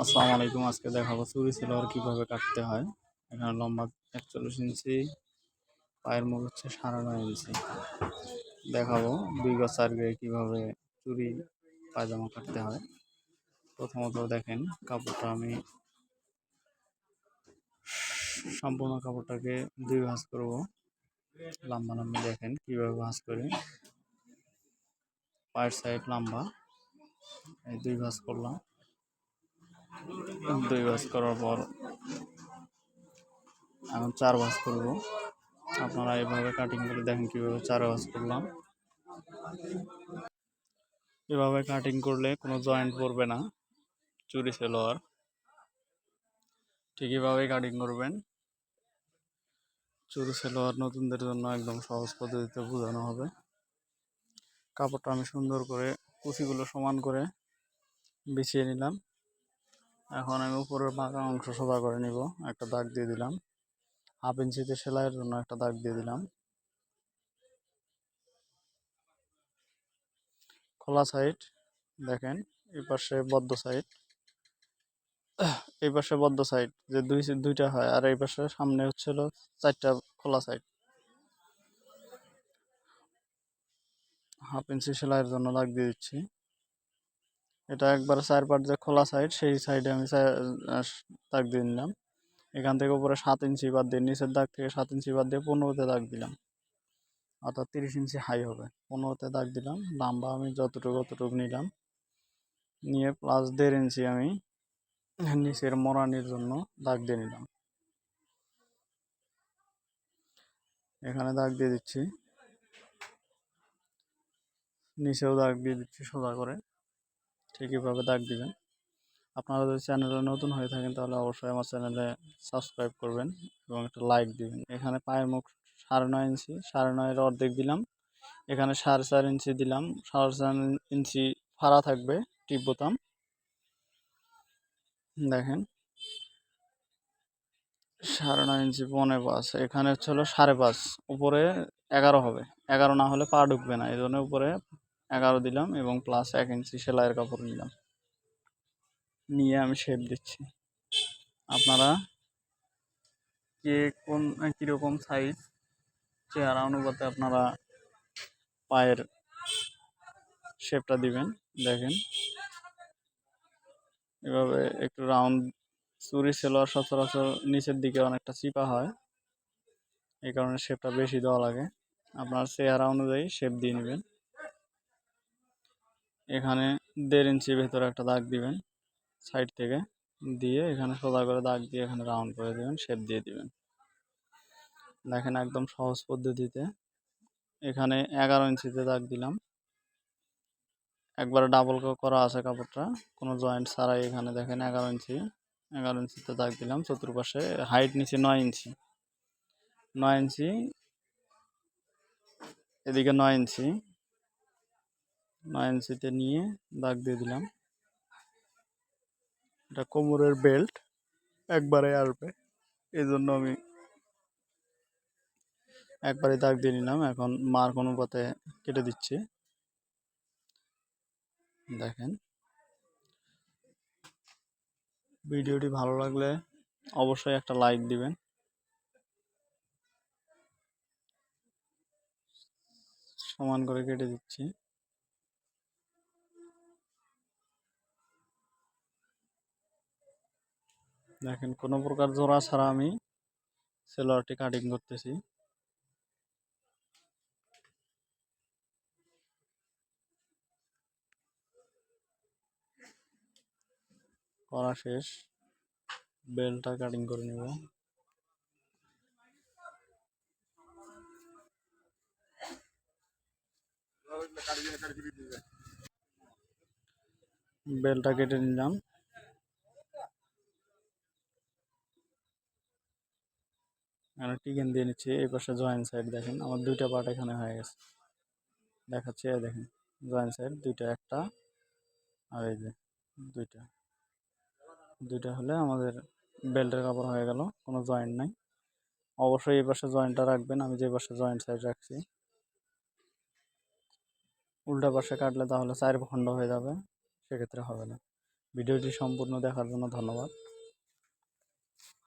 আসসালামু আলাইকুম। আজকে দেখাবো চুরি সেলোয়ার কিভাবে কাটতে হয়। এখানে লম্বা ৪১ ইঞ্চি, পায়ের মুখ হচ্ছে ৯.৫ ইঞ্চি। দেখাবো ২ গজ ৪ গিয়ে কিভাবে চুরি পায়জামা কাটতে হয়। প্রথমত দেখেন, কাপড়টা আমি সম্পূর্ণ কাপড়টাকে ২ ভাঁজ করব। লম্বা দেখেন কিভাবে ভাঁজ করি। পায়ের সাইড লম্বা, এই ২ ভাঁজ করলাম। ২ ভাঁজ করার পর এখন ৪ ভাঁজ করব। আপনারা এভাবে কাটিং করে দেখেন কিভাবে ৪ ভাঁজ করলাম। এভাবে কাটিং করলে কোনো জয়েন্ট পড়বে না। চুরি সেলোয়ার ঠিক এভাবেই কাটিং করবেন। চুরি সেলোয়ার নতুনদের জন্য একদম সহজ পদ্ধতিতে বোঝানো হবে। কাপড়টা আমি সুন্দর করে কুচিগুলো সমান করে বিছিয়ে নিলাম। এখন আমি উপরের বাঁকা অংশ সোজা করে নিব। একটা দাগ দিয়ে দিলাম। 1/2 ইঞ্চিতে সেলাইয়ের জন্য একটা দাগ দিয়ে দিলাম। খোলা সাইড দেখেন, এই পাশে বদ্ধ সাইড, এই পাশে বদ্ধ সাইড যে দুইটা হয়, আর এই পাশে সামনে হচ্ছিল 4টা খোলা সাইড। 1/2 ইঞ্চি সেলাইয়ের জন্য দাগ দিয়ে দিচ্ছি। এটা একবার 4 পার্ট যে খোলা সাইড, সেই সাইডে আমি দাগ দিয়ে নিলাম। এখান থেকে উপরে 7 ইঞ্চি বাদ দিয়ে, নিচের দাগ থেকে 7 ইঞ্চি বাদ দিয়ে 15তে দাগ দিলাম, অর্থাৎ 30 ইঞ্চি হাই হবে। 15তে দাগ দিলাম। লম্বা আমি যতটুকু নিলাম, নিয়ে প্লাস 1.5 ইঞ্চি আমি নিচের মোড়ানির জন্য দাগ দিয়ে নিলাম। এখানে দাগ দিয়ে দিচ্ছি, নিচেও দাগ দিয়ে দিচ্ছি সোজা করে। ঠিক এভাবে দাগ দিবেন। আপনারা যদি চ্যানেলে নতুন হয়ে থাকেন তাহলে অবশ্যই আমার চ্যানেলে সাবস্ক্রাইব করবেন এবং একটা লাইক দিবেন। এখানে পায়ের মুখ 9.5 ইঞ্চি, 9.5-এর অর্ধেক দিলাম। এখানে 4.5 ইঞ্চি দিলাম। 4.5 ইঞ্চি ফাড়া থাকবে টিপ বোতাম। দেখেন 9.5 ইঞ্চি 5.25, এখানে হচ্ছে হলো 5.5, উপরে 11 হবে। 11 না হলে পা ঢুকবে না, এই জন্য উপরে 11 দিলাম এবং প্লাস 1 ইঞ্চি সেলাইয়ের কাপড় নিলাম। নিয়ে আমি শেপ দিচ্ছি। আপনারা কে কোন কীরকম সাইজ চেহারা অনুপাতে আপনারা পায়ের শেপটা দিবেন। দেখেন এভাবে একটু রাউন্ড। চুরি সেলোয়ার সচরাচর নিচের দিকে অনেকটা চিপা হয়, এই কারণে শেপটা বেশি দেওয়া লাগে। আপনার চেহারা অনুযায়ী শেপ দিয়ে নেবেন। এখানে 1.5 ইঞ্চি ভেতরে একটা দাগ দিবেন সাইড থেকে, দিয়ে এখানে সোজা করে দাগ দিয়ে এখানে রাউন্ড করে দেবেন, শেপ দিয়ে দিবেন। দেখেন একদম সহজ পদ্ধতিতে। এখানে 11 ইঞ্চিতে দাগ দিলাম। একবারে ডাবল করা আছে কাপড়টা, কোনো জয়েন্ট ছাড়াই। এখানে দেখেন 11 ইঞ্চিতে দাগ দিলাম। চতুর্পাশে হাইট নিচে 9 ইঞ্চি, 9 ইঞ্চি, এদিকে 9 ইঞ্চি, 9 ইঞ্চিতে নিয়ে দাগ দিয়ে দিলাম। এটা কোমরের বেল্ট একবারে আসবে, এই জন্য আমি একবারে দাগ দিয়ে নিলাম। এখন মার্ক অনুপাতে কেটে দিচ্ছি। দেখেন ভিডিওটি ভালো লাগলে অবশ্যই একটা লাইক দিবেন। সমান করে কেটে দিচ্ছি। দেখেন কোনো প্রকার জোড়া ছাড়া আমি সেলোয়ারটি কাটিং করতেছি। করা শেষ, বেল্টটা কাটিং করে নেব। বেল্টটা কেটে নিলাম। এখানে টিকেন দিয়ে নিচ্ছি। এই পাশে জয়েন্ট সাইড দেখেন আমার 2টা পার্ট এখানে হয়ে গেছে, দেখাচ্ছে। দেখেন জয়েন্ট সাইড 2টা, একটা আর এই যে 2টা, 2টা হলে আমাদের বেল্টের কাপড় হয়ে গেল, কোনো জয়েন্ট নাই। অবশ্যই এই পাশে জয়েন্টটা রাখবেন। আমি যে পাশে জয়েন্ট সাইড রাখছি, উল্টা পাশে কাটলে তাহলে 4 খণ্ড হয়ে যাবে, সেক্ষেত্রে হবে না। ভিডিওটি সম্পূর্ণ দেখার জন্য ধন্যবাদ।